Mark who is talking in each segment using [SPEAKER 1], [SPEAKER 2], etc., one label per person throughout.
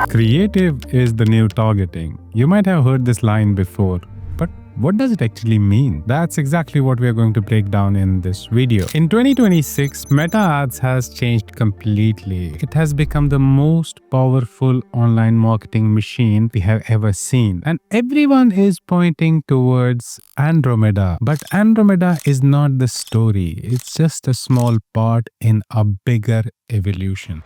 [SPEAKER 1] Creative is the new targeting. You might have heard this line before, but what does it actually mean? That's exactly what we are going to break down in this video. In 2026, Meta Ads has changed completely. It has become the most powerful online marketing machine we have ever seen. And everyone is pointing towards Andromeda. But Andromeda is not the story. It's just a small part in a bigger evolution.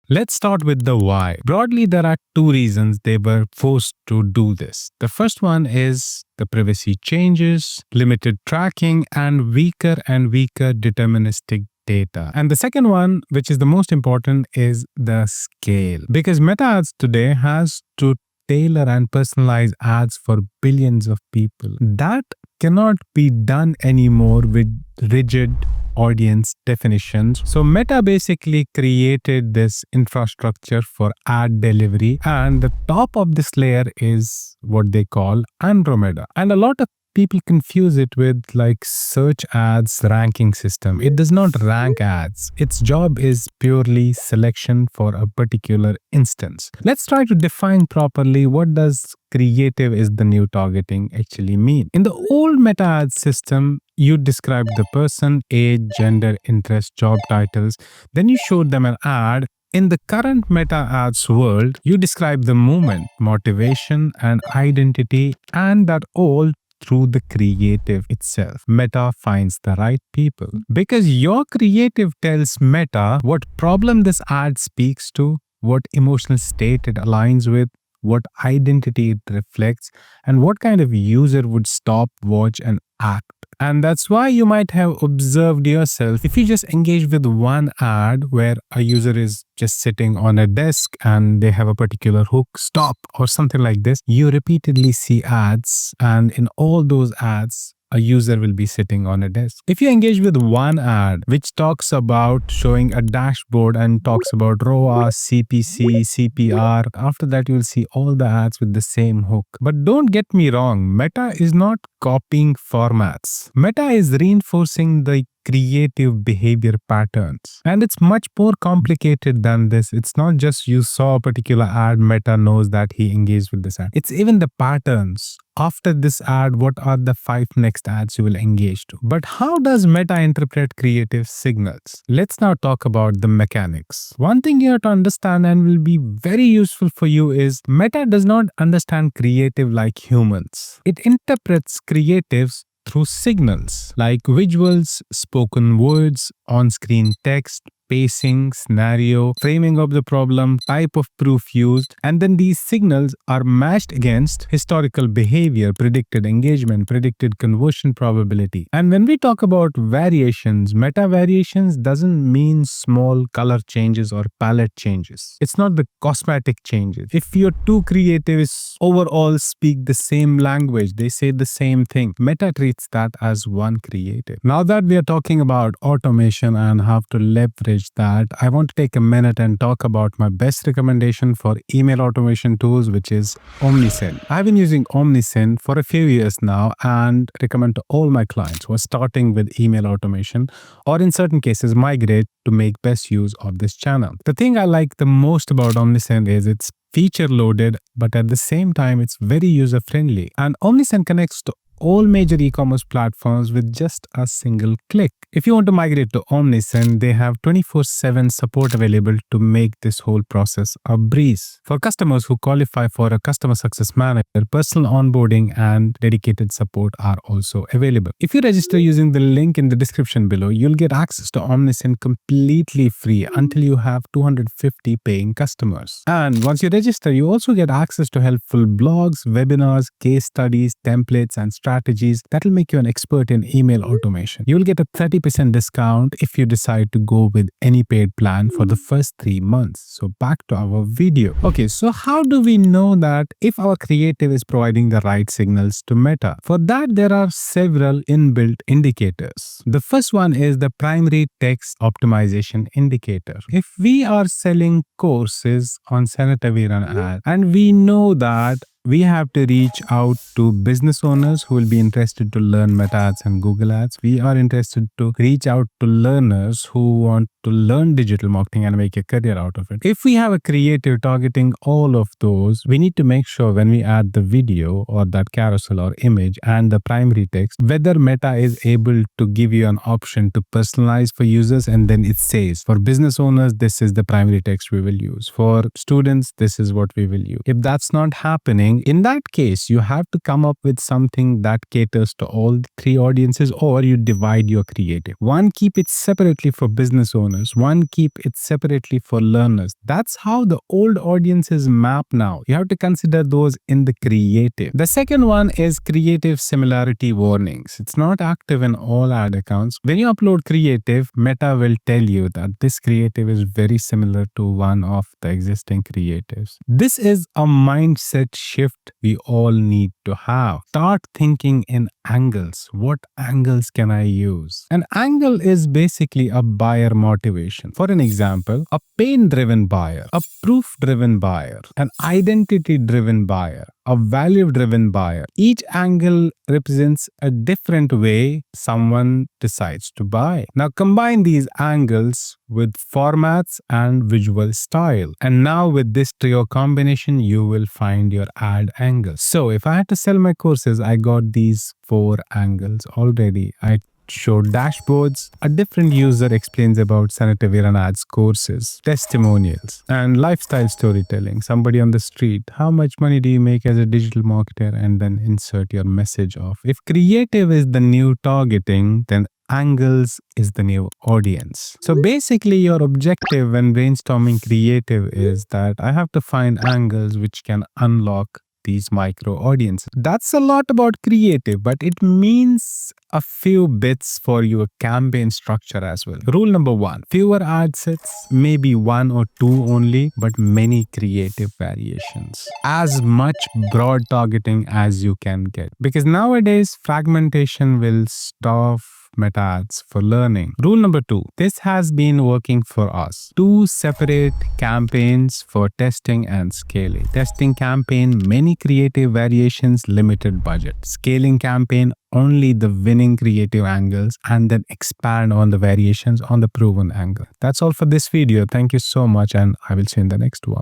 [SPEAKER 1] Let's start with the why. Broadly, there are two reasons they were forced to do this. The first one is the privacy changes, limited tracking, and weaker deterministic data. And the second one, which is the most important, is the scale. Because Meta Ads today has to tailor and personalize ads for billions of people. That cannot be done anymore with rigid audience definitions. So Meta basically created this infrastructure for ad delivery, and the top of this layer is what they call Andromeda. And a lot of people confuse it with like search ads ranking system. It does not rank ads. Its job is purely selection for a particular instance. Let's try to define properly what does creative is the new targeting actually mean. In the old Meta Ads system, you described the person, age, gender, interest, job titles, then you showed them an ad. In the current Meta Ads world, you describe the movement, motivation, and identity, and that all through the creative itself. Meta finds the right people. Because your creative tells Meta what problem this ad speaks to, what emotional state it aligns with, what identity it reflects, and what kind of user would stop, watch, and act. And that's why you might have observed yourself, if you just engage with one ad where a user is just sitting on a desk and they have a particular hook, stop, or something like this, you repeatedly see ads, and in all those ads, a user will be sitting on a desk. If you engage with one ad which talks about showing a dashboard and talks about ROAS, CPC, CPR, after that you will see all the ads with the same hook. But don't get me wrong, Meta is not copying formats. Meta is reinforcing the creative behavior patterns. And it's much more complicated than this. It's not just you saw a particular ad, Meta knows that he engaged with this ad. It's even the patterns. After this ad, what are the 5 next ads you will engage to? But how does Meta interpret creative signals? Let's now talk about the mechanics. One thing you have to understand and will be very useful for you is Meta does not understand creative like humans. It interprets creatives through signals like visuals, spoken words, on-screen text, pacing, scenario, framing of the problem, type of proof used, and then these signals are matched against historical behavior, predicted engagement, predicted conversion probability. And when we talk about variations, meta variations doesn't mean small color changes or palette changes. It's not the cosmetic changes. If your two creatives overall speak the same language, they say the same thing, Meta treats that as one creative. Now that we are talking about automation and how to leverage that, I want to take a minute and talk about my best recommendation for email automation tools, which is Omnisend. I've been using Omnisend for a few years now and recommend to all my clients who are starting with email automation or in certain cases migrate to make best use of this channel. The thing I like the most about Omnisend is it's feature loaded, but at the same time, it's very user friendly. And Omnisend connects to all major e-commerce platforms with just a single click. If you want to migrate to Omnisend, they have 24/7 support available to make this whole process a breeze. For customers who qualify for a customer success manager, personal onboarding and dedicated support are also available. If you register using the link in the description below, you'll get access to Omnisend completely free until you have 250 paying customers. And once you register, you also get access to helpful blogs, webinars, case studies, templates, and strategies that will make you an expert in email automation. You will get a 30% discount if you decide to go with any paid plan for the first 3 months. So back to our video. Okay, so how do we know that if our creative is providing the right signals to Meta? For that, there are several inbuilt indicators. The first one is the primary text optimization indicator. If we are selling courses on Senatavir ad and we know that we have to reach out to business owners who will be interested to learn Meta Ads and Google Ads. We are interested to reach out to learners who want to learn digital marketing and make a career out of it. If we have a creative targeting all of those, we need to make sure when we add the video or that carousel or image and the primary text, whether Meta is able to give you an option to personalize for users, and then it says, for business owners, this is the primary text we will use. For students, this is what we will use. If that's not happening, in that case, you have to come up with something that caters to all three audiences, or you divide your creative. One, keep it separately for business owners. One, keep it separately for learners. That's how the old audiences map now. You have to consider those in the creative. The second one is creative similarity warnings. It's not active in all ad accounts. When you upload creative, Meta will tell you that this creative is very similar to one of the existing creatives. This is a mindset shift we all need to have. Start thinking in angles. What angles can I use? An angle is basically a buyer motivation. For an example, a pain-driven buyer, a proof-driven buyer, an identity-driven buyer, a value-driven buyer. Each angle represents a different way someone decides to buy. Now combine these angles with formats and visual style. And now with this trio combination, you will find your ad angles. So if I had to sell my courses, I got these 4 angles already. I showed dashboards, a different user explains about Sanitavir and ads courses, testimonials, and lifestyle storytelling. Somebody on the street, how much money do you make as a digital marketer? And then insert your message of. If creative is the new targeting, then angles is the new audience. So basically your objective when brainstorming creative is that I have to find angles which can unlock these micro audiences. That's a lot about creative, but it means a few bits for your campaign structure as well. Rule number 1, fewer ad sets, maybe 1 or 2 only, but many creative variations. As much broad targeting as you can get. Because nowadays, fragmentation will stop Meta Ads for learning. Rule number 2. This has been working for us. 2 separate campaigns for testing and scaling. Testing campaign, many creative variations, limited budget. Scaling campaign, only the winning creative angles, and then expand on the variations on the proven angle. That's all for this video. Thank you so much, and I will see you in the next one.